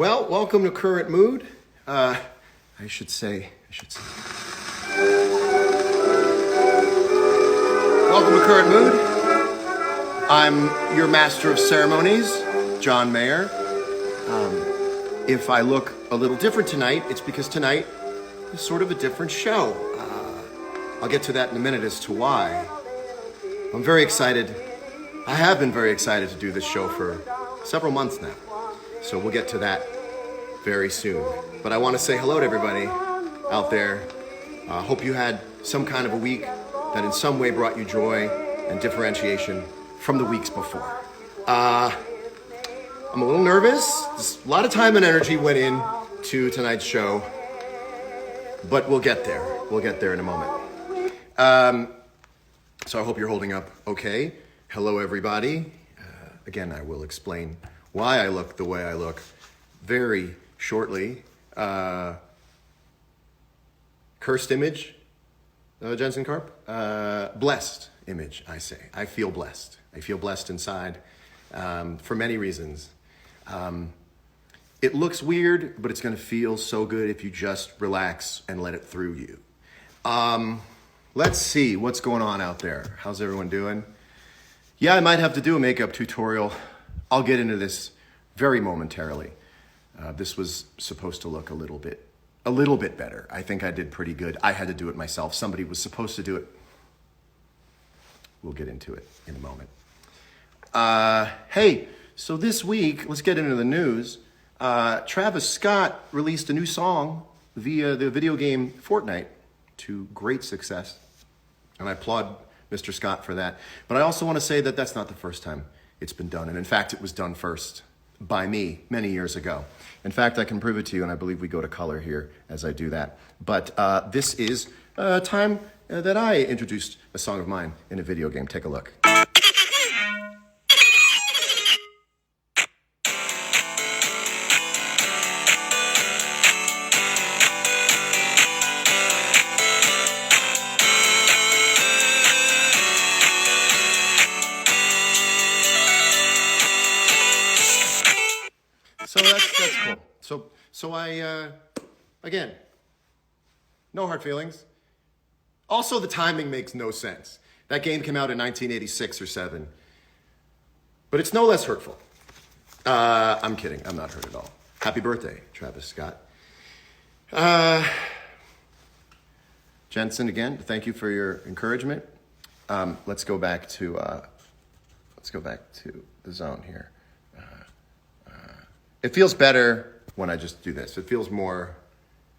Well, welcome to Current Mood. I should say. Welcome to Current Mood. I'm your master of ceremonies, John Mayer. If I look a little different tonight, it's because tonight is sort of a different show. I'll get to that in a minute as to why. I'm very excited. I have been very excited to do this show for several months now. So we'll get to that very soon. But I want to say hello to everybody out there. Hope you had some kind of a week that in some way brought you joy and differentiation from the weeks before. I'm a little nervous. A lot of time and energy went into tonight's show, but we'll get there. We'll get there in a moment. So I hope you're holding up okay. Hello, everybody. Again, I will explain why I look the way I look very shortly. Cursed image, Jensen Karp. Blessed image, I say. I feel blessed. I feel blessed inside for many reasons. It looks weird, but it's going to feel so good if you just relax and let it through you. Let's see what's going on out there. How's everyone doing? Yeah, I might have to do a makeup tutorial. I'll get into this very momentarily. This was supposed to look a little bit better. I think I did pretty good. I had to do it myself. Somebody was supposed to do it. We'll get into it in a moment. Hey, so this week, let's get into the news. Travis Scott released a new song via the video game Fortnite to great success. And I applaud Mr. Scott for that. But I also want to say that that's not the first time it's been done. And in fact, it was done first by me many years ago. In fact, I can prove it to you, and I believe we go to color here as I do that. But this is a time that I introduced a song of mine in a video game. Take a look. So that's cool. So I, again, no hard feelings. Also, the timing makes no sense. That game came out in 1986 or 7. But it's no less hurtful. I'm kidding. I'm not hurt at all. Happy birthday, Travis Scott. Jensen, again, thank you for your encouragement. Let's go back to the zone here. It feels better when I just do this. It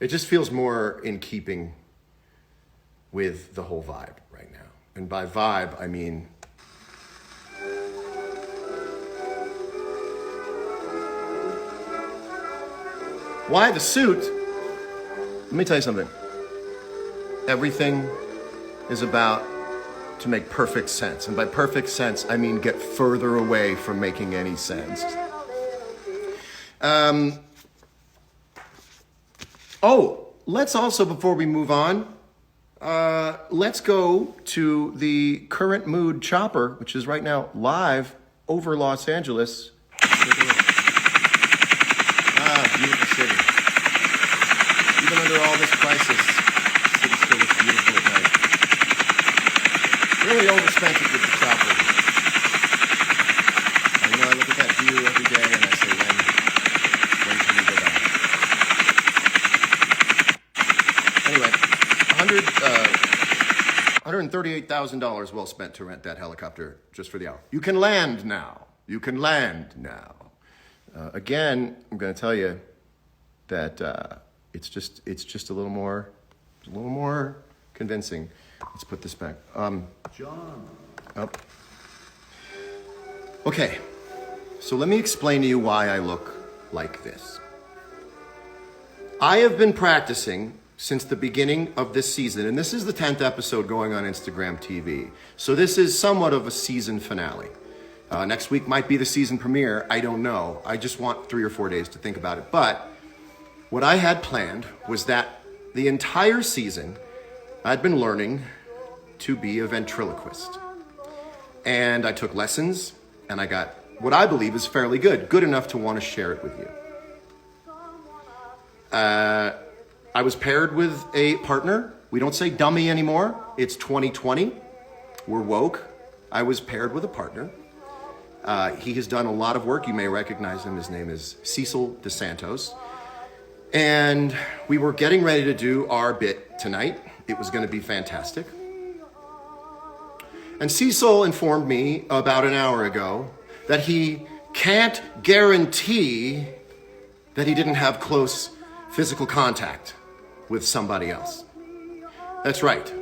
just feels more in keeping with the whole vibe right now. And by vibe, I mean why the suit? Let me tell you something. Everything is about to make perfect sense. And by perfect sense, I mean get further away from making any sense. Let's also, before we move on, let's go to the Current Mood Chopper, which is right now live over Los Angeles. Beautiful city. Even under all this crisis, the city still looks beautiful at night. Really overspent it with the chopper. I look at that view every day and I say, when can we go back? Anyway, $138,000 well spent to rent that helicopter just for the hour. You can land now. Again, I'm going to tell you that it's just a little more convincing. Let's put this back. John. Oh. Okay. So let me explain to you why I look like this. I have been practicing since the beginning of this season, and this is the 10th episode going on Instagram TV. So this is somewhat of a season finale. Next week might be the season premiere. I don't know. I just want 3 or 4 days to think about it. But what I had planned was that the entire season I'd been learning to be a ventriloquist. And I took lessons, and I got what I believe is fairly good enough to want to share it with you. I was paired with a partner. We don't say dummy anymore. It's 2020. We're woke. I was paired with a partner. He has done a lot of work. You may recognize him. His name is Cecil DeSantos. And we were getting ready to do our bit tonight. It was going to be fantastic. And Cecil informed me about an hour ago that he can't guarantee that he didn't have close physical contact with somebody else. That's right.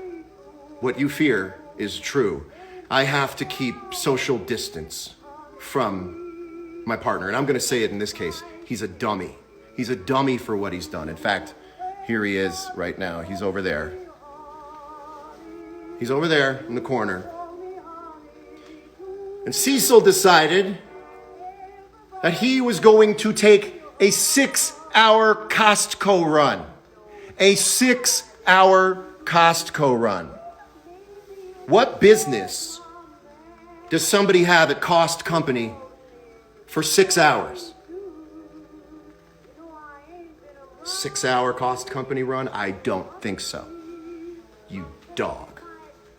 What you fear is true. I have to keep social distance from my partner. And I'm going to say it in this case. He's a dummy. He's a dummy for what he's done. In fact, here he is right now. He's over there. He's over there in the corner. And Cecil decided that he was going to take a 6-hour Costco run. A 6-hour Costco run. What business does somebody have at Cost Company for 6 hours? 6-hour Cost Company run? I don't think so. You dog.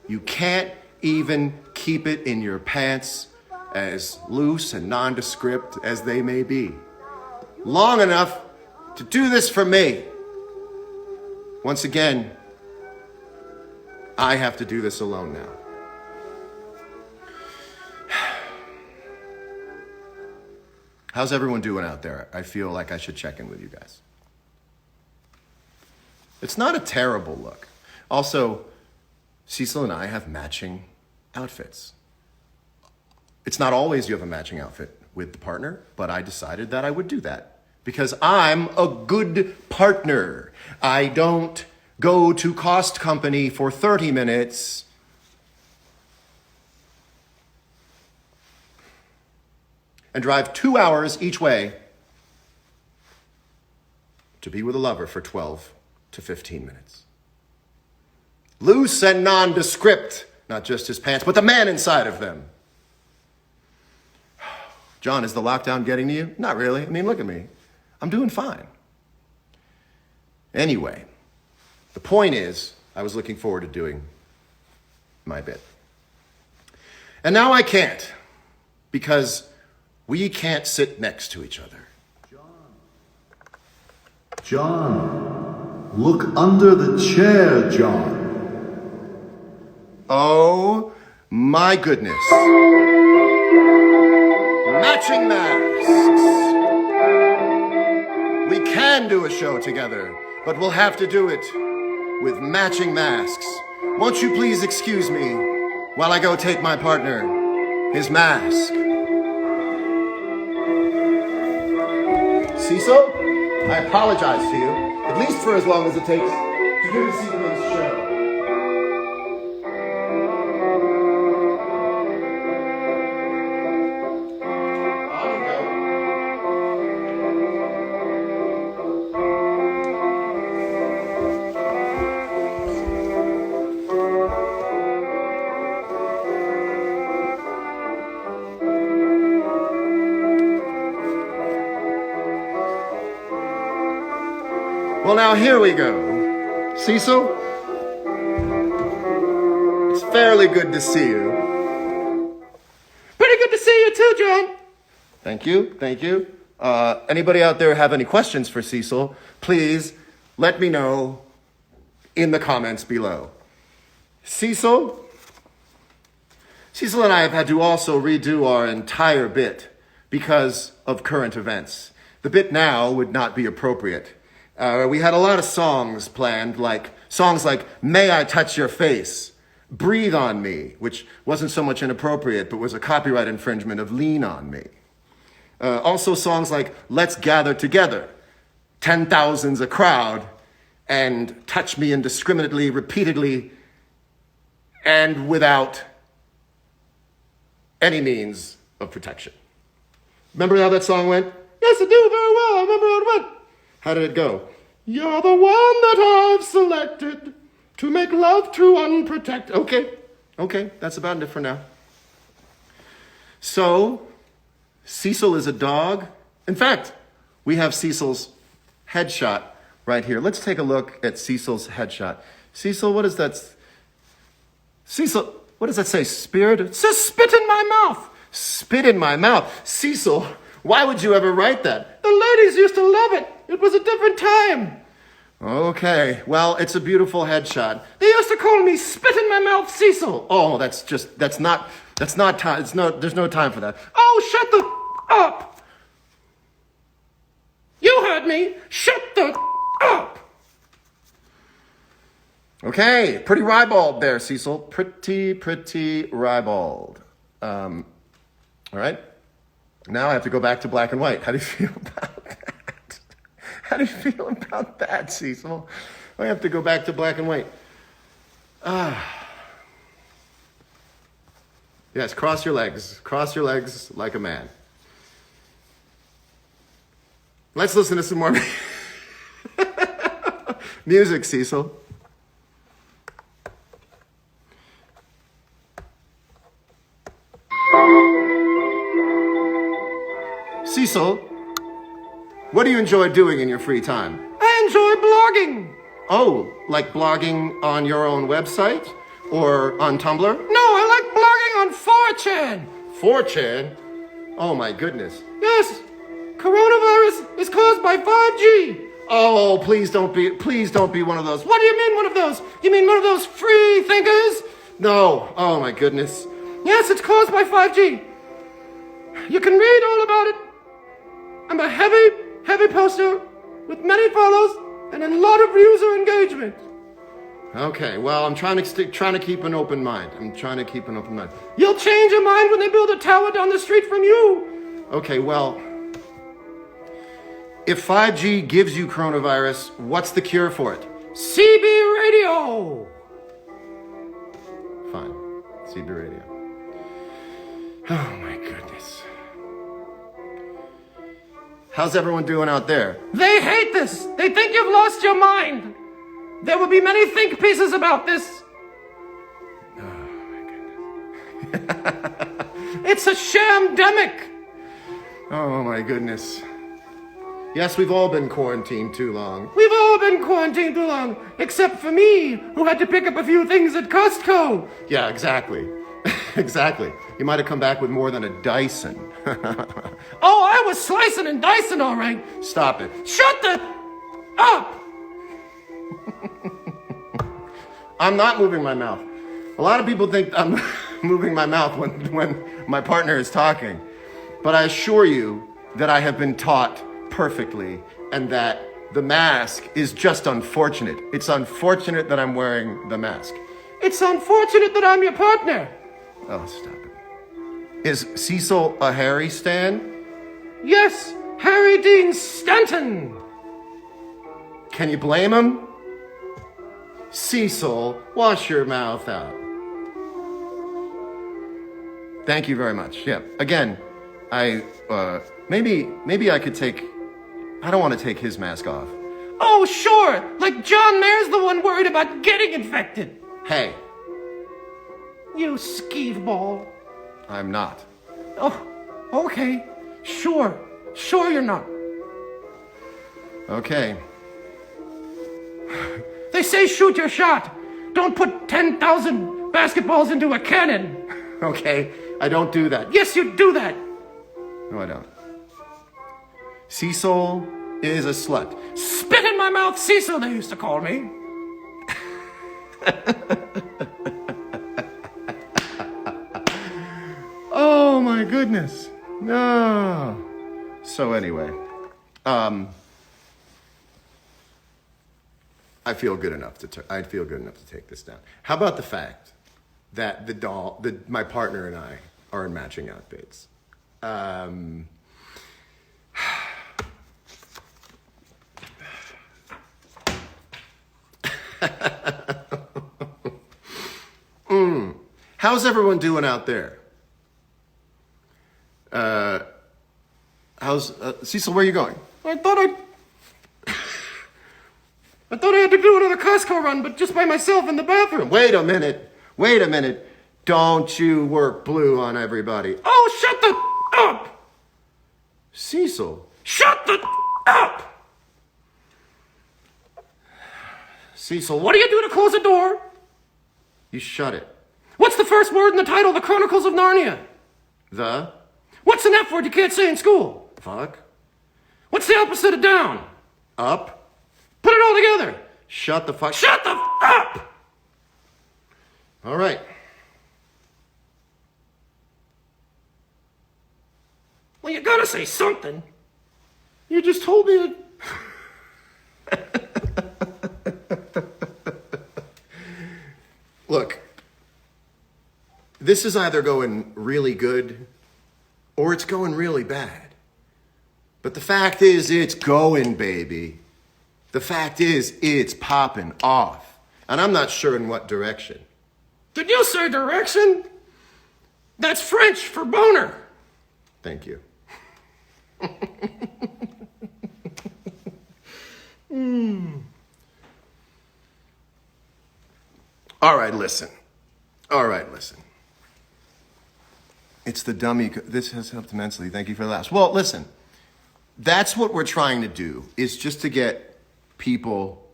You can't even keep it in your pants, as loose and nondescript as they may be, long enough to do this for me. Once again, I have to do this alone now. How's everyone doing out there? I feel like I should check in with you guys. It's not a terrible look. Also, Cecil and I have matching outfits. It's not always you have a matching outfit with the partner, but I decided that I would do that because I'm a good partner. I don't go to Cost Company for 30 minutes and drive 2 hours each way to be with a lover for 12 to 15 minutes. Loose and nondescript, not just his pants, but the man inside of them. John, is the lockdown getting to you? Not really. I mean, look at me. I'm doing fine. Anyway, the point is, I was looking forward to doing my bit. And now I can't, because we can't sit next to each other. John, look under the chair, John. Oh my goodness. Matching masks. We can do a show together, but we'll have to do it with matching masks. Won't you please excuse me while I go take my partner his mask? Cecil, I apologize to you, at least for as long as it takes to do this evening's show. Well, now here we go. Cecil, it's fairly good to see you. Pretty good to see you too, John. Thank you, thank you. Anybody out there have any questions for Cecil, please let me know in the comments below. Cecil and I have had to also redo our entire bit because of current events. The bit now would not be appropriate. We had a lot of songs planned, songs like May I Touch Your Face, Breathe on Me, which wasn't so much inappropriate, but was a copyright infringement of Lean on Me. Also songs like Let's Gather Together, 10,000's a crowd, and Touch Me Indiscriminately, repeatedly, and without any means of protection. Remember how that song went? Yes, I do very well. I remember how it went. How did it go? You're the one that I've selected to make love to unprotected. Okay, that's about it for now. So, Cecil is a dog. In fact, we have Cecil's headshot right here. Let's take a look at Cecil's headshot. Cecil, what is that? Cecil, what does that say? Spirit? It says spit in my mouth. Spit in my mouth. Cecil, why would you ever write that? The ladies used to love it. It was a different time. Okay, well, it's a beautiful headshot. They used to call me spit in my mouth Cecil. Oh, that's not time. There's no time for that. Oh, shut the up. You heard me. Shut the up. Okay, pretty ribald there, Cecil. Pretty ribald. All right. Now I have to go back to black and white. How do you feel about that? How do you feel about that, Cecil? I have to go back to black and white. Yes, cross your legs. Cross your legs like a man. Let's listen to some more music, Cecil. Cecil, what do you enjoy doing in your free time? I enjoy blogging. Oh, like blogging on your own website? Or on Tumblr? No, I like blogging on 4chan. 4chan? Oh my goodness. Yes, coronavirus is caused by 5G. Oh, please don't be one of those. What do you mean one of those? You mean one of those free thinkers? No, oh my goodness. Yes, it's caused by 5G. You can read all about it. I'm a heavy poster with many follows and a lot of user engagement. Okay, well, I'm trying to keep an open mind. You'll change your mind when they build a tower down the street from you. Okay, well, if 5G gives you coronavirus, what's the cure for it? CB radio. Fine, CB radio. Oh my goodness. How's everyone doing out there? They hate this. They think you've lost your mind. There will be many think pieces about this. Oh my goodness. It's a shamdemic. Oh my goodness. Yes, we've all been quarantined too long. We've all been quarantined too long, except for me, who had to pick up a few things at Costco. Yeah, exactly. Exactly. You might have come back with more than a Dyson. Oh, I was slicing and dicing, all right. Stop it. Shut the up. I'm not moving my mouth. A lot of people think I'm moving my mouth when my partner is talking. But I assure you that I have been taught perfectly and that the mask is just unfortunate. It's unfortunate that I'm wearing the mask. It's unfortunate that I'm your partner. Oh, stop it. Is Cecil a Harry stan? Yes, Harry Dean Stanton. Can you blame him? Cecil, wash your mouth out. Thank you very much. Yeah, again, maybe I could I don't want to take his mask off. Oh, sure, like John Mayer's the one worried about getting infected. Hey. You skeeveball. I'm not. Oh, okay. Sure you're not. Okay. They say shoot your shot. Don't put 10,000 basketballs into a cannon. Okay, I don't do that. Yes, you do that. No, I don't. Cecil is a slut. Spit in my mouth, Cecil, they used to call me. Oh my goodness. No. So anyway, I feel good enough to take this down. How about the fact that my partner and I are in matching outfits? How's everyone doing out there? Cecil, where are you going? I thought I had to do another Costco run, but just by myself in the bathroom. Wait a minute. Don't you work blue on everybody. Oh, shut the up! Cecil. Shut the up! Cecil, what do you do to close a door? You shut it. What's the first word in the title of the Chronicles of Narnia? The? What's an F word you can't say in school? Fuck. What's the opposite of down? Up. Put it all together. Shut the fuck. Shut the up! All right. Well, you gotta say something. You just told me Look, this is either going really good or it's going really bad. But the fact is, it's going, baby. The fact is, it's popping off. And I'm not sure in what direction. Did you say direction? That's French for boner. Thank you. All right, listen. It's the dummy. This has helped immensely. Thank you for the laughs. Well, listen. That's what we're trying to do, is just to get people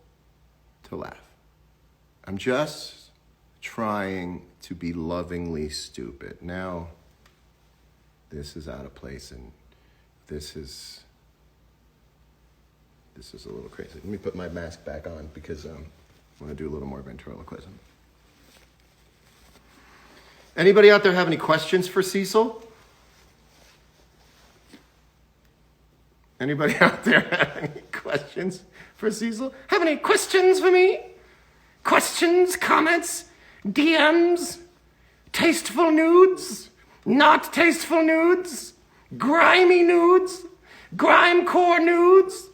to laugh. I'm just trying to be lovingly stupid. Now, this is out of place, and this is a little crazy. Let me put my mask back on because I want to do a little more ventriloquism. Anybody out there have any questions for Cecil? Anybody out there have any questions for Cecil? Have any questions for me? Questions, comments, DMs, tasteful nudes, not tasteful nudes, grimy nudes, grimecore nudes,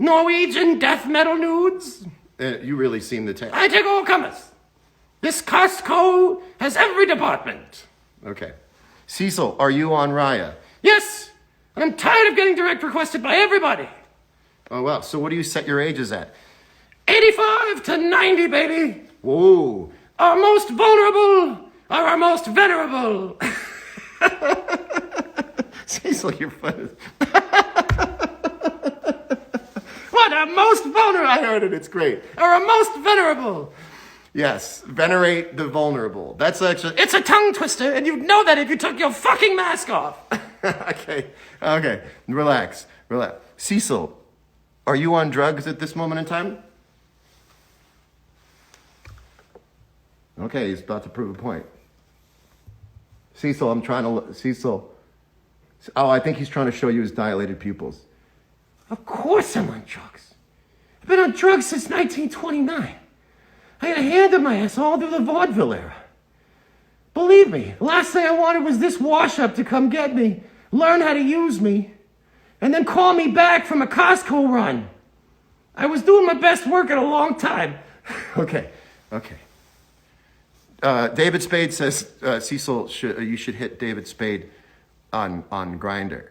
Norwegian death metal nudes. You really seem to take... I take all comers. This Costco has every department. Okay. Cecil, are you on Raya? Yes, and I'm tired of getting direct requested by everybody. Oh, wow. So what do you set your ages at? 85 to 90, baby. Whoa. Our most vulnerable are our most venerable. Cecil, you're funny. What, our most vulnerable? I heard it, it's great. Our most venerable. Yes, venerate the vulnerable. That's actually... It's a tongue twister, and you'd know that if you took your fucking mask off. Okay. Relax. Cecil, are you on drugs at this moment in time? Okay, he's about to prove a point. Cecil, Cecil. Oh, I think he's trying to show you his dilated pupils. Of course I'm on drugs. I've been on drugs since 1929. I had a hand in my ass all through the vaudeville era. Believe me, the last thing I wanted was this wash-up to come get me, learn how to use me, and then call me back from a Costco run. I was doing my best work in a long time. Okay. David Spade says, Cecil, you should hit David Spade on Grindr.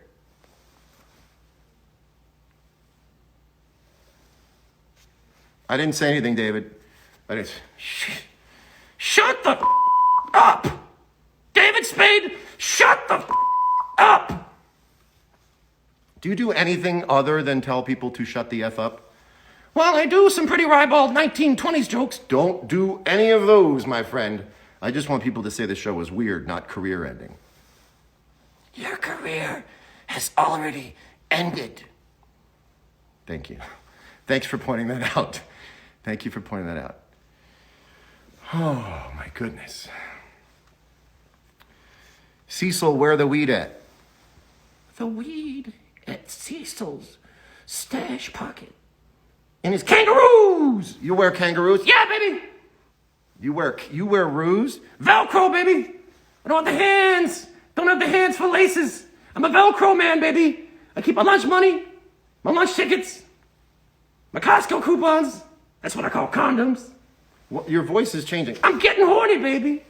I didn't say anything, David. Shut the up! David Spade, shut the up! Do you do anything other than tell people to shut the F up? Well, I do some pretty ribald 1920s jokes. Don't do any of those, my friend. I just want people to say the show was weird, not career-ending. Your career has already ended. Thank you. Thanks for pointing that out. Oh, my goodness. Cecil, where the weed at? The weed at Cecil's stash pocket. In his kangaroos! You wear kangaroos? Yeah, baby! You wear roos? Velcro, baby! I don't have the hands! Don't have the hands for laces! I'm a Velcro man, baby! I keep my lunch money, my lunch tickets, my Costco coupons. That's what I call condoms. What, your voice is changing. I'm getting horny, baby.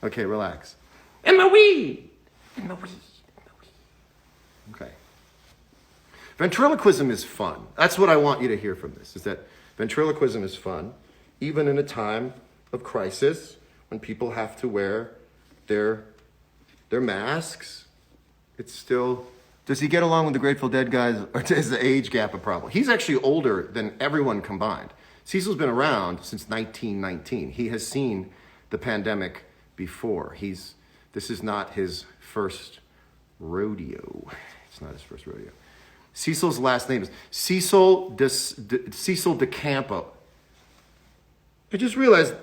Okay, relax. And my weed. Okay. Ventriloquism is fun. That's what I want you to hear from this, is that ventriloquism is fun, even in a time of crisis when people have to wear their masks. It's still... Does he get along with the Grateful Dead guys, or is the age gap a problem? He's actually older than everyone combined. Cecil's been around since 1919. He has seen the pandemic before. This is not his first rodeo. It's not his first rodeo. Cecil's last name is Cecil DeCampo. I just realized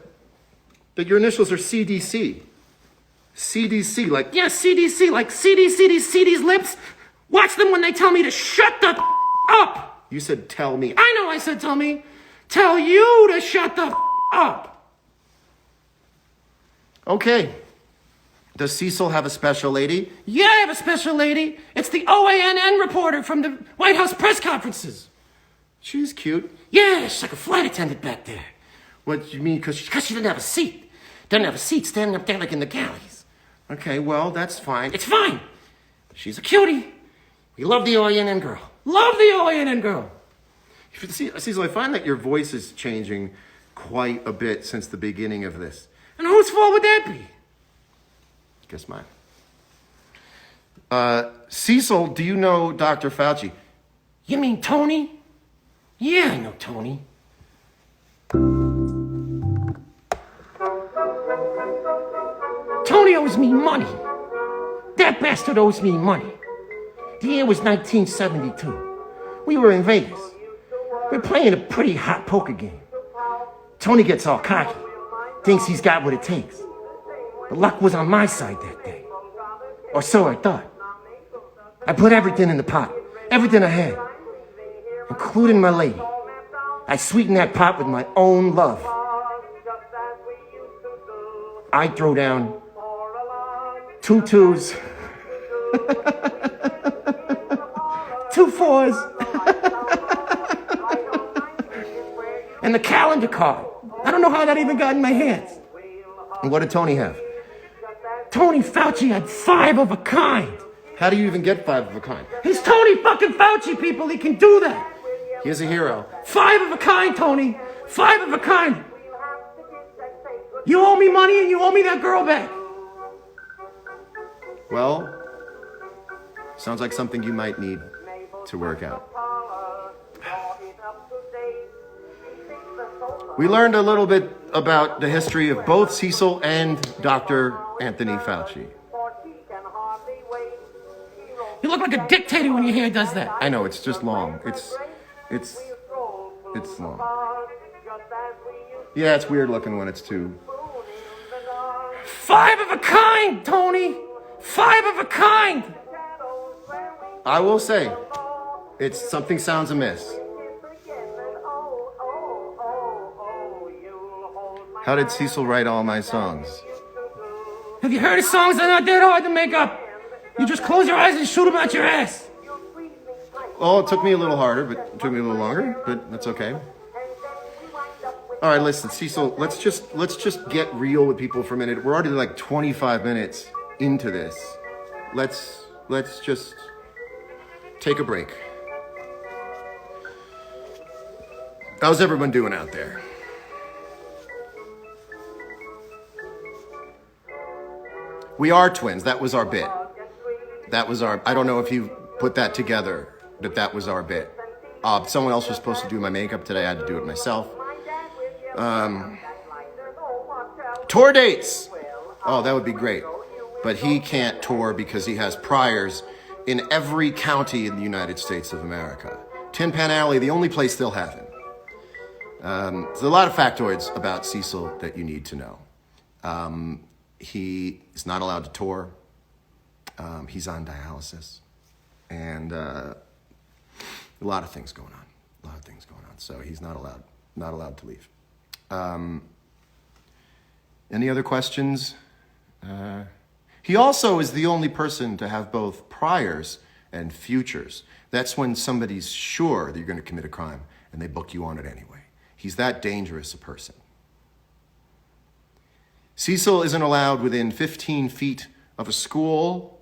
that your initials are CDC. CDC, like, Yeah, CDC, like CD's lips. Watch them when they tell me to shut the up. you said tell me. I know I said tell me. Tell you to shut the up. Okay. Does Cecil have a special lady? Yeah, I have a special lady. It's the OANN reporter from the White House press conferences. She's cute. Yeah, she's like a flight attendant back there. What do you mean? Because Because she didn't have a seat. Didn't have a seat standing up there like in the galleys. okay, well, that's fine. It's fine. She's a cutie. We love the OANN girl. Love the OANN girl. Cecil, I find that your voice is changing quite a bit since the beginning of this. And whose fault would that be? Guess mine. Cecil, do you know Dr. Fauci? You mean Tony? Yeah, I know Tony. Tony owes me money. That bastard owes me money. The year was 1972. We were in Vegas. We're playing a pretty hot poker game. Tony gets all cocky. Thinks he's got what it takes. The luck was on my side that day. Or so I thought. I put everything in the pot. Everything I had. Including my lady. I sweetened that pot with my own love. I throw down 2 2s. 2 4s. And the calendar card. I don't know how that even got in my hands. And what did Tony have? Tony Fauci had 5 of a kind. How do you even get 5 of a kind? He's Tony fucking Fauci, people. He can do that. He is a hero. 5 of a kind, Tony. 5 of a kind. You owe me money and you owe me that girl back. Well, sounds like something you might need to work out. We learned a little bit about the history of both Cecil and Dr. Anthony Fauci. You look like a dictator when your hair does that. I know, it's just long. It's long. Yeah, it's weird looking when it's too. 5 of a kind, Tony. 5 of a kind. I will say, something sounds amiss. How did Cecil write all my songs? Have you heard of songs that are not that hard to make up? You just close your eyes and shoot them out your ass. Well, it took me a little harder, but it took me a little longer, but that's okay. All right, listen, Cecil, let's just get real with people for a minute. We're already like 25 minutes into this. Let's just take a break. How's everyone doing out there? We are twins. That was our bit. I don't know if you put that together, that was our bit. Someone else was supposed to do my makeup today. I had to do it myself. Tour dates. Oh, that would be great. But he can't tour because he has priors in every county in the United States of America. Tin Pan Alley, the only place they'll have him. There's a lot of factoids about Cecil that you need to know. He is not allowed to tour. He's on dialysis. And a lot of things going on. So he's not allowed to leave. Any other questions? He also is the only person to have both priors and futures. That's when somebody's sure that you're going to commit a crime and they book you on it anyway. He's that dangerous a person. Cecil isn't allowed within 15 feet of a school.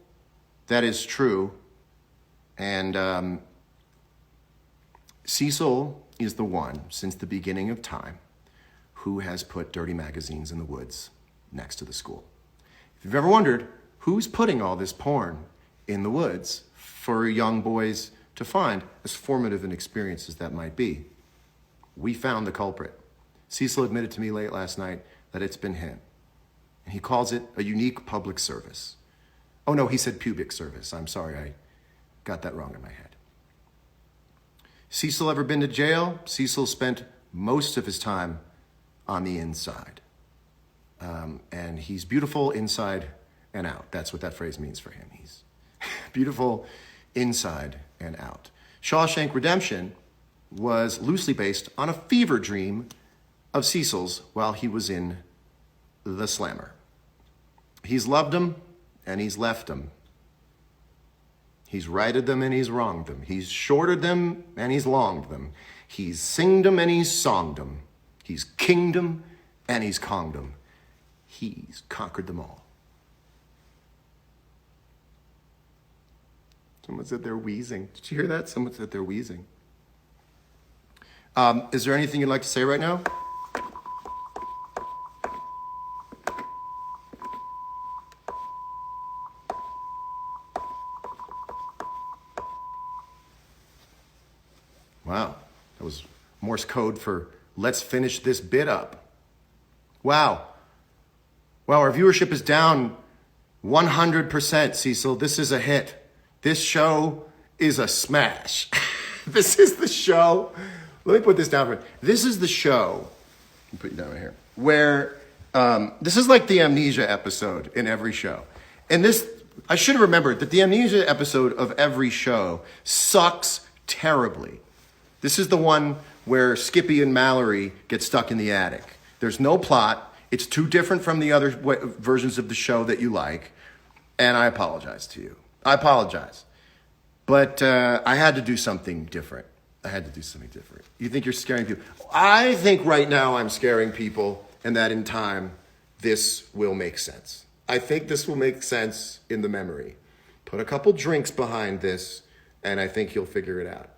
That is true. And Cecil is the one, since the beginning of time, who has put dirty magazines in the woods next to the school. If you've ever wondered who's putting all this porn in the woods for young boys to find, as formative an experience as that might be, We found the culprit. Cecil admitted to me late last night that it's been him. And he calls it a unique public service. Oh no, he said pubic service. I'm sorry, I got that wrong in my head. Cecil ever been to jail? Cecil spent most of his time on the inside. And he's beautiful inside and out. That's what that phrase means for him. He's beautiful inside and out. Shawshank Redemption was loosely based on a fever dream of Cecil's while he was in the slammer. He's loved them and he's left them. He's righted them and he's wronged them. He's shorted them and he's longed them. He's singed them and he's songed them. He's kinged them and he's conged them. He's conquered them all. Someone said they're wheezing. Did you hear that? Someone said they're wheezing. Is there anything you'd like to say right now? Wow, that was Morse code for let's finish this bit up. Wow. Wow, our viewership is down 100%, Cecil. This is a hit. This show is a smash. This is the show. Let me put this down for you. This is the show. Let me put you down right here. Where this is like the amnesia episode in every show. And this, I should have remembered that the amnesia episode of every show sucks terribly. This is the one where Skippy and Mallory get stuck in the attic. There's no plot. It's too different from the other versions of the show that you like. And I apologize to you. I apologize. But I had to do something different. You think you're scaring people? I think right now I'm scaring people, and that in time, this will make sense. I think this will make sense in the memory. Put a couple drinks behind this, and I think you'll figure it out.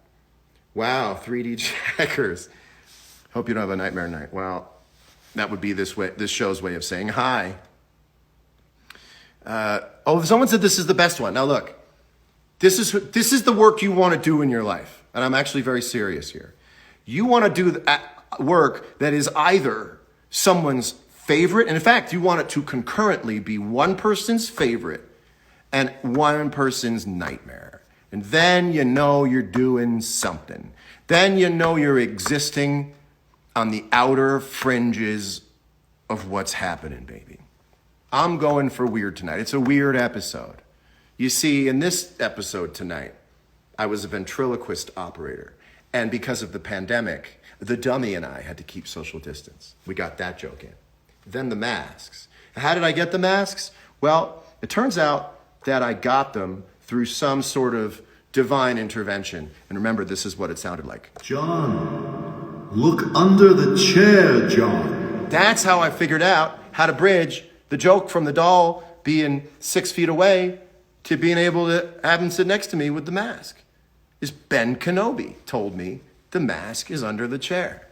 Wow, 3D checkers. Hope you don't have a nightmare night. Well, that would be this show's way of saying hi. Someone said this is the best one. Now look, this is the work you want to do in your life. And I'm actually very serious here. You want to do work that is either someone's favorite, and in fact, you want it to concurrently be one person's favorite and one person's nightmare. And then you know you're doing something. Then you know you're existing on the outer fringes of what's happening, baby. I'm going for weird tonight. It's a weird episode. You see, in this episode tonight, I was a ventriloquist operator. And because of the pandemic, the dummy and I had to keep social distance. We got that joke in. Then the masks. How did I get the masks? Well, it turns out that I got them through some sort of divine intervention. And remember, this is what it sounded like. John, look under the chair, John. That's how I figured out how to bridge the joke from the doll being 6 feet away to being able to have him sit next to me with the mask. Is Ben Kenobi told me the mask is under the chair.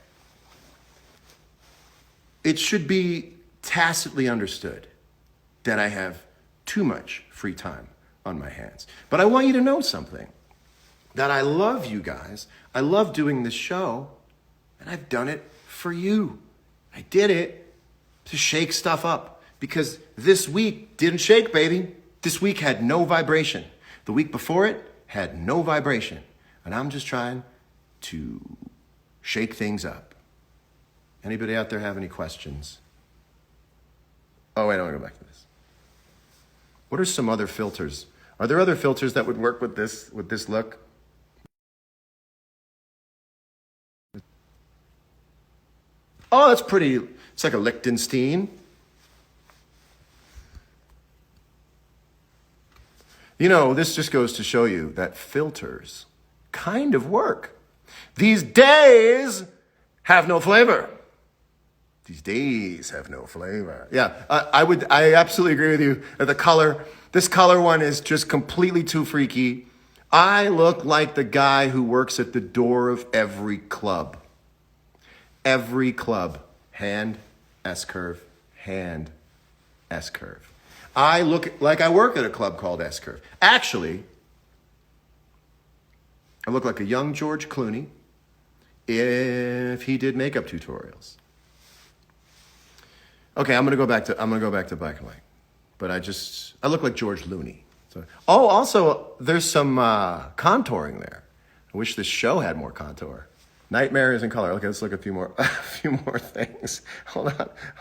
It should be tacitly understood that I have too much free time on my hands. But I want you to know something, that I love you guys. I love doing this show, and I've done it for you. I did it to shake stuff up, because this week didn't shake, baby. This week had no vibration. The week before it had no vibration. And I'm just trying to shake things up. Anybody out there have any questions? Oh, wait, I want to go back to this. What are some other filters? Are there other filters that would work with this look? Oh, that's pretty. It's like a Liechtenstein. You know, this just goes to show you that filters kind of work. These days have no flavor. These days have no flavor. Yeah, I absolutely agree with you. This color one is just completely too freaky. I look like the guy who works at the door of every club. Every club. Hand, S-curve, hand, S-curve. I look like I work at a club called S-curve. Actually, I look like a young George Clooney if he did makeup tutorials. Okay, I'm gonna go back to black and white. But I look like George Looney. So, oh, also there's some contouring there. I wish this show had more contour. Nightmare is in color. Okay, let's look at a few more things. Hold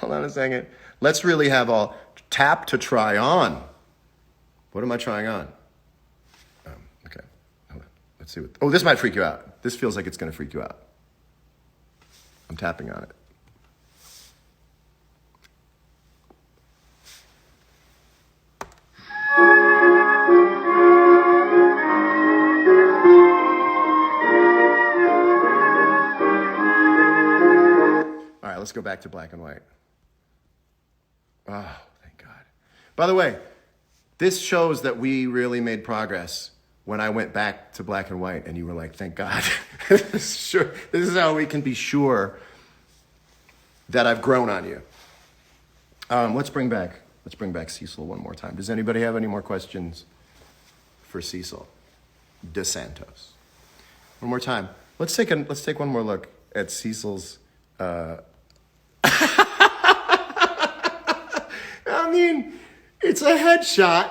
on a second. Let's really have all tap to try on. What am I trying on? Okay, hold on. Let's see oh, this might freak you out. This feels like it's gonna freak you out. I'm tapping on it. All right, let's go back to black and white. Oh, thank God. By the way, this shows that we really made progress when I went back to black and white and you were like, thank God. Sure. This is how we can be sure that I've grown on you. Let's bring back Cecil one more time. Does anybody have any more questions for Cecil DeSantos? One more time. Let's take one more look at Cecil's I mean, it's a headshot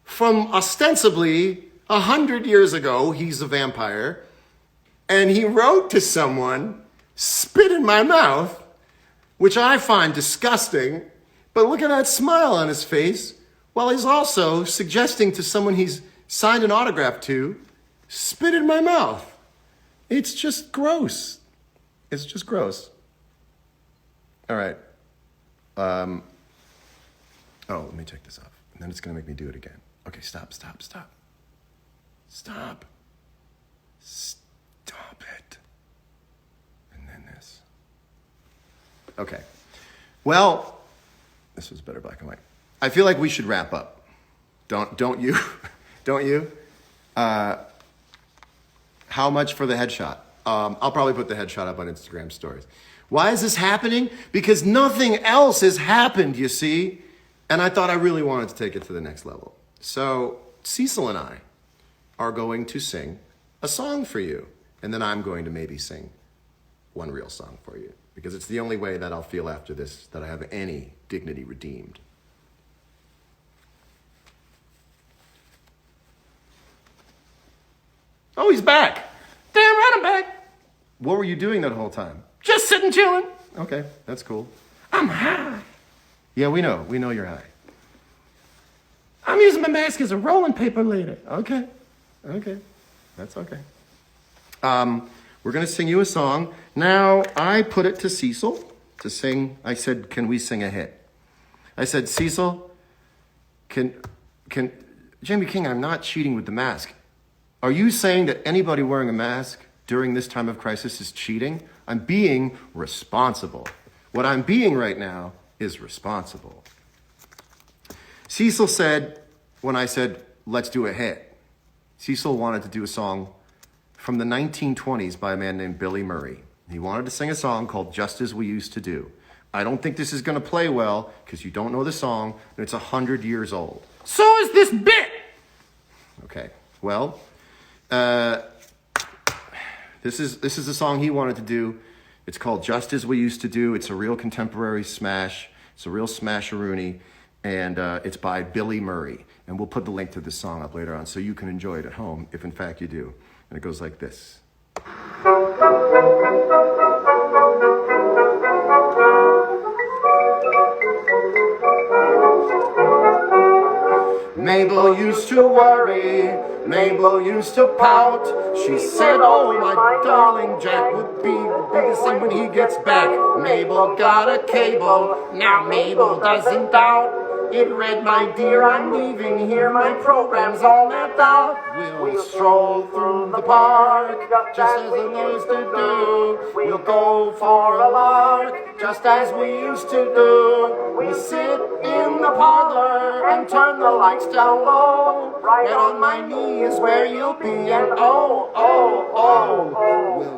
from ostensibly 100 years ago. He's a vampire. And he wrote to someone, spit in my mouth, which I find disgusting. But look at that smile on his face, while he's also suggesting to someone he's signed an autograph to, spit in my mouth. It's just gross. It's just gross. All right. Oh, let me take this off. And then it's going to make me do it again. Okay, stop. Stop it. And then this. Okay. Well, this was better black and white. I feel like we should wrap up. Don't you? Don't you? How much for the headshot? I'll probably put the headshot up on Instagram stories. Why is this happening? Because nothing else has happened, you see? And I thought I really wanted to take it to the next level. So Cecil and I are going to sing a song for you. And then I'm going to maybe sing one real song for you. Because it's the only way that I'll feel after this that I have any dignity redeemed. Oh, he's back. Damn right I'm back. What were you doing that whole time? Just sitting chilling. Okay, that's cool. I'm high. Yeah, we know you're high. I'm using my mask as a rolling paper later. Okay, that's okay. We're gonna sing you a song. Now, I put it to Cecil to sing. I said, can we sing a hit? I said, Cecil, can Jamie King, I'm not cheating with the mask. Are you saying that anybody wearing a mask during this time of crisis is cheating? I'm being responsible. What I'm being right now is responsible. Cecil said, when I said, let's do a hit, Cecil wanted to do a song from the 1920s by a man named Billy Murray. He wanted to sing a song called Just As We Used to Do. I don't think this is going to play well because you don't know the song and it's 100 years old. So is this bit. Okay, well, this is a song he wanted to do. It's called Just As We Used to Do. It's a real contemporary smash. It's a real smash-a-rooney. And it's by Billy Murray. And we'll put the link to this song up later on so you can enjoy it at home, if in fact you do. And it goes like this. Mabel used to worry, Mabel used to pout. She said, oh, my darling Jack would be the same when he gets back. Mabel got a cable, now Mabel doesn't doubt. It read, my dear, I'm leaving here, my program's all mapped out. We'll stroll through the park, just as we used to do. We'll go for a lark, just as we used to do. We sit in the parlor and turn the lights down low. Right on my knee is where you'll be, and oh,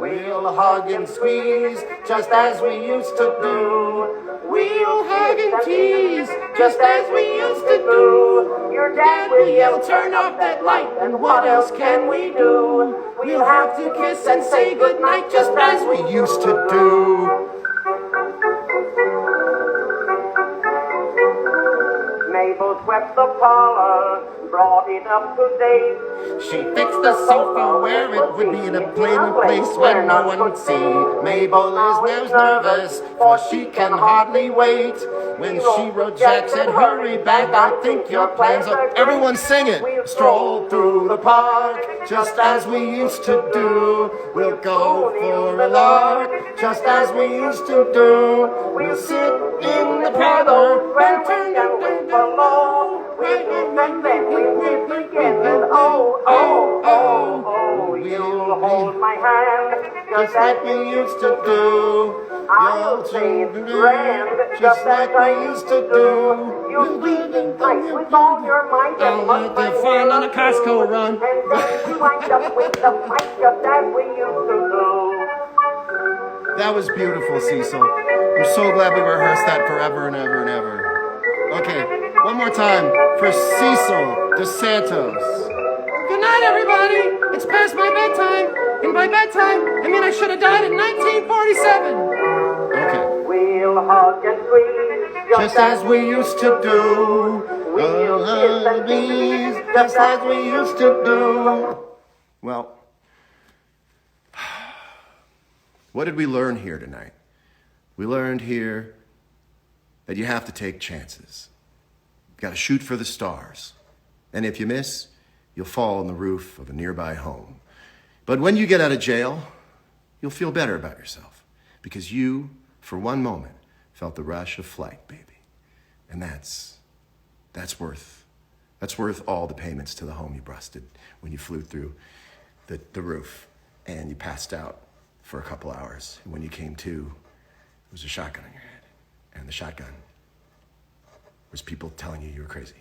we'll hug and squeeze, just as we used to do. We'll hug and tease, just as we used to do. Your dad will yell, turn off that light, and what else can we do? we'll have to kiss and say goodnight just as we used to do. Mabel swept the parlor, brought it up to date. She fixed the sofa where it would be in a plain place where no one would see. Mabel is now nervous, for she can hardly wait. When she wrote Jack said, hurry back, I think your plans are... Everyone sing it! Stroll through the park, just as we used to do. We'll go for a lark, just as we used to do. We'll sit in the parlor and turn and wait for long. And then we will begin, and oh, oh, oh, oh, you'll hold my hand, Just like we used to do. I'll say it's grand, just as I used to do. You'll breathe in tight with all your might I'll and let the fun on a Costco run. And then you wind up with the fight just as we used to do. That was beautiful, Cecil. I'm so glad we rehearsed that forever and ever and ever. Okay, one more time for Cecil DeSantos. Good night, everybody. It's past my bedtime. And by bedtime, I mean I should have died in 1947. Okay. We'll hug and squeeze Just as we used to do. We'll kiss and tease Just as we used to do. Well, what did we learn here tonight? We learned here that you have to take chances. You gotta shoot for the stars. And if you miss, you'll fall on the roof of a nearby home. But when you get out of jail, you'll feel better about yourself because you, for one moment, felt the rush of flight, baby. And that's worth all the payments to the home you busted when you flew through the roof and you passed out for a couple hours. And when you came to, it was a shotgun in your head. And the shotgun was people telling you were crazy.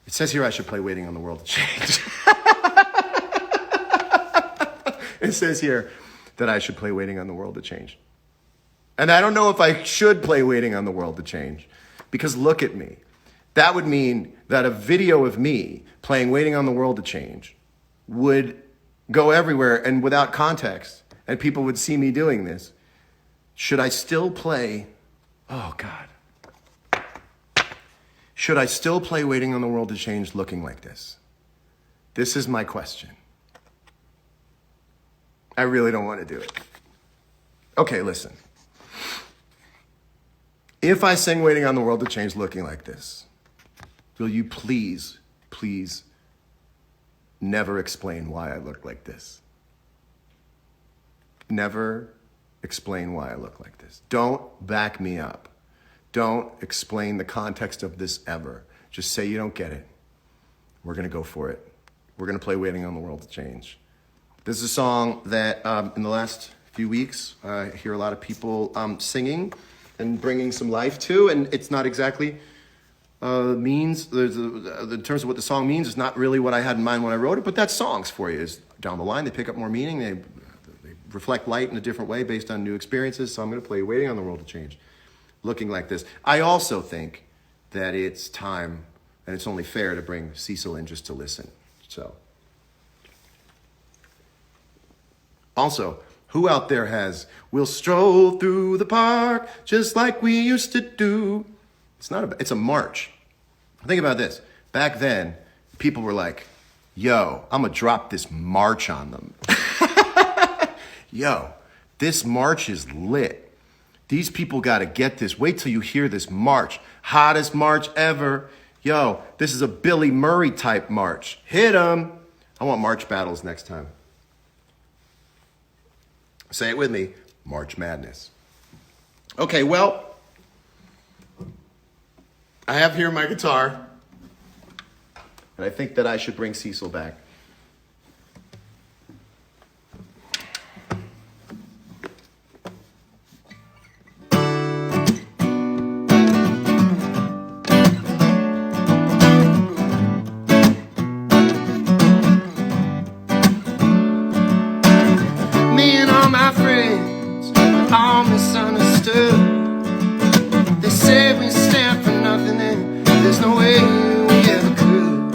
It says here I should play Waiting on the World to Change. It says here that I should play Waiting on the World to Change. And I don't know if I should play Waiting on the World to Change, because look at me. That would mean that a video of me playing Waiting on the World to Change would go everywhere and without context, and people would see me doing this. Should I still play, oh God. Should I still play Waiting on the World to Change looking like this? This is my question. I really don't want to do it. Okay, listen. If I sing Waiting on the World to Change looking like this, will you please, please never explain why I look like this? Never explain why I look like this. Don't back me up. Don't explain the context of this ever. Just say you don't get it. We're going to go for it. We're going to play Waiting on the World to Change. This is a song that in the last few weeks, I hear a lot of people singing and bringing some life to, and it's not exactly means, in terms of what the song means, it's not really what I had in mind when I wrote it, but that's songs for you. Is down the line, they pick up more meaning, they reflect light in a different way based on new experiences, so I'm going to play Waiting on the World to Change looking like this. I also think that it's time, and it's only fair to bring Cecil in just to listen. So, also, who out there has, we'll stroll through the park just like we used to do? It's a march. Think about this. Back then, people were like, yo, I'm gonna drop this march on them. Yo, this march is lit. These people gotta get this. Wait till you hear this march. Hottest march ever. Yo, this is a Billy Murray type march. Hit 'em. I want march battles next time. Say it with me. March Madness. Okay, well, I have here my guitar, and I think that I should bring Cecil back. Me and all my friends are all misunderstood. They say we stand for nothing and there's no way we ever could.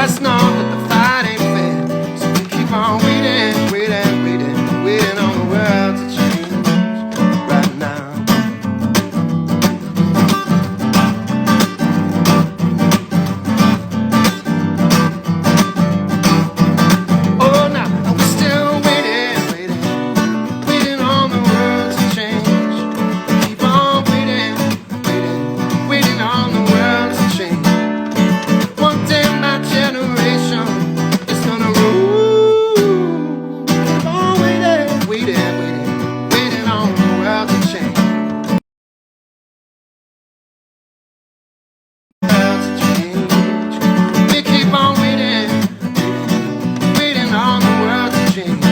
just know that the fight ain't fair. So we keep on waiting, waiting, waiting, waiting on the world to change right now. Oh, now we're still waiting, waiting, waiting on the world to change. Keep on waiting, waiting, waiting on the world to change. One day my generation is gonna rule. Keep on waiting, waiting, waiting, waiting on the world to change. World to change. We keep on waiting, waiting on the world to change.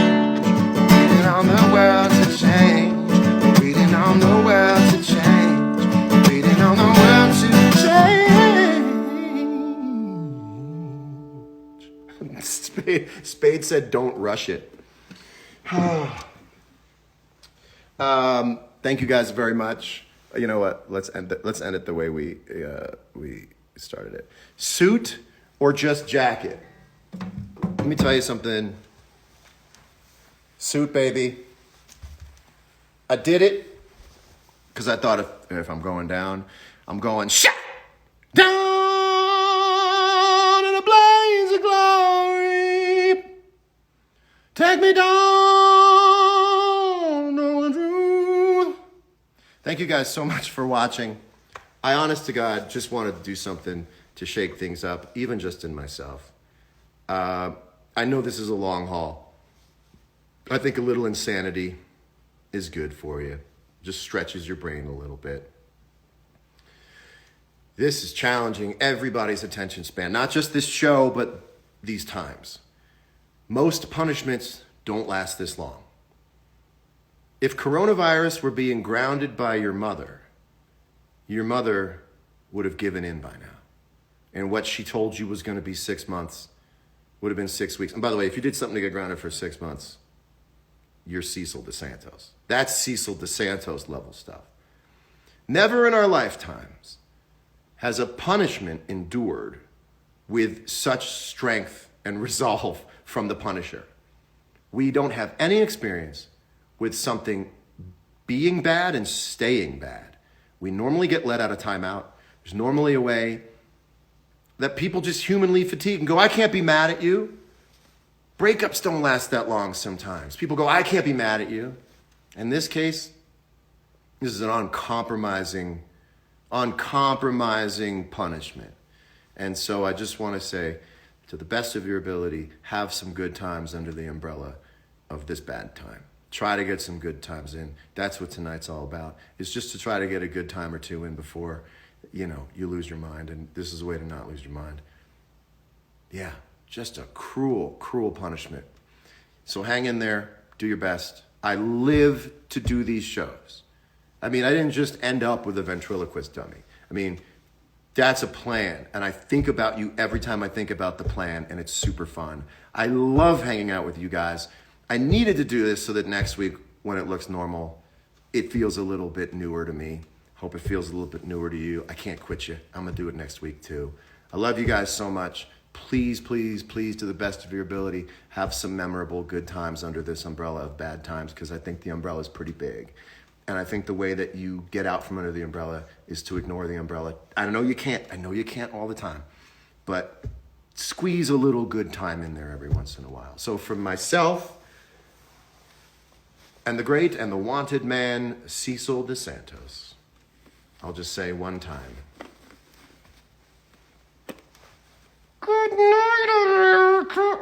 Waiting on the world to change. Waiting on the world to change. Waiting on the world to change. Spade said, "Don't rush it." Thank you guys very much. You know what? Let's end it the way we started it. Suit or just jacket? Let me tell you something. Suit, baby. I did it because I thought if I'm going down, I'm going shot down in a blaze of glory. Take me down on the truth. Thank you guys so much for watching. I, honest to God, just wanted to do something to shake things up, even just in myself. I know this is a long haul. I think a little insanity is good for you. Just stretches your brain a little bit. This is challenging everybody's attention span, not just this show, but these times. Most punishments don't last this long. If coronavirus were being grounded by your mother would have given in by now. And what she told you was going to be 6 months would have been 6 weeks. And by the way, if you did something to get grounded for 6 months, you're Cecil DeSantos. That's Cecil DeSantos level stuff. Never in our lifetimes has a punishment endured with such strength and resolve from the punisher. We don't have any experience with something being bad and staying bad. We normally get let out of timeout. There's normally a way that people just humanly fatigue and go, I can't be mad at you. Breakups don't last that long sometimes. People go, I can't be mad at you. In this case, this is an uncompromising punishment. And so I just want to say, to the best of your ability, have some good times under the umbrella of this bad time. Try to get some good times in. That's what tonight's all about. It's just to try to get a good time or two in before, you lose your mind. And this is a way to not lose your mind. Yeah, just a cruel, cruel punishment. So hang in there, do your best. I live to do these shows. I mean, I didn't just end up with a ventriloquist dummy. I mean, that's a plan. And I think about you every time I think about the plan, and it's super fun. I love hanging out with you guys. I needed to do this so that next week, when it looks normal, it feels a little bit newer to me. Hope it feels a little bit newer to you. I can't quit you. I'm going to do it next week, too. I love you guys so much. Please, please, please, to the best of your ability, have some memorable good times under this umbrella of bad times, because I think the umbrella is pretty big. And I think the way that you get out from under the umbrella is to ignore the umbrella. I know you can't all the time, but squeeze a little good time in there every once in a while. So from myself and the great and the wanted man, Cecil DeSantos, I'll just say one time. Good night, America.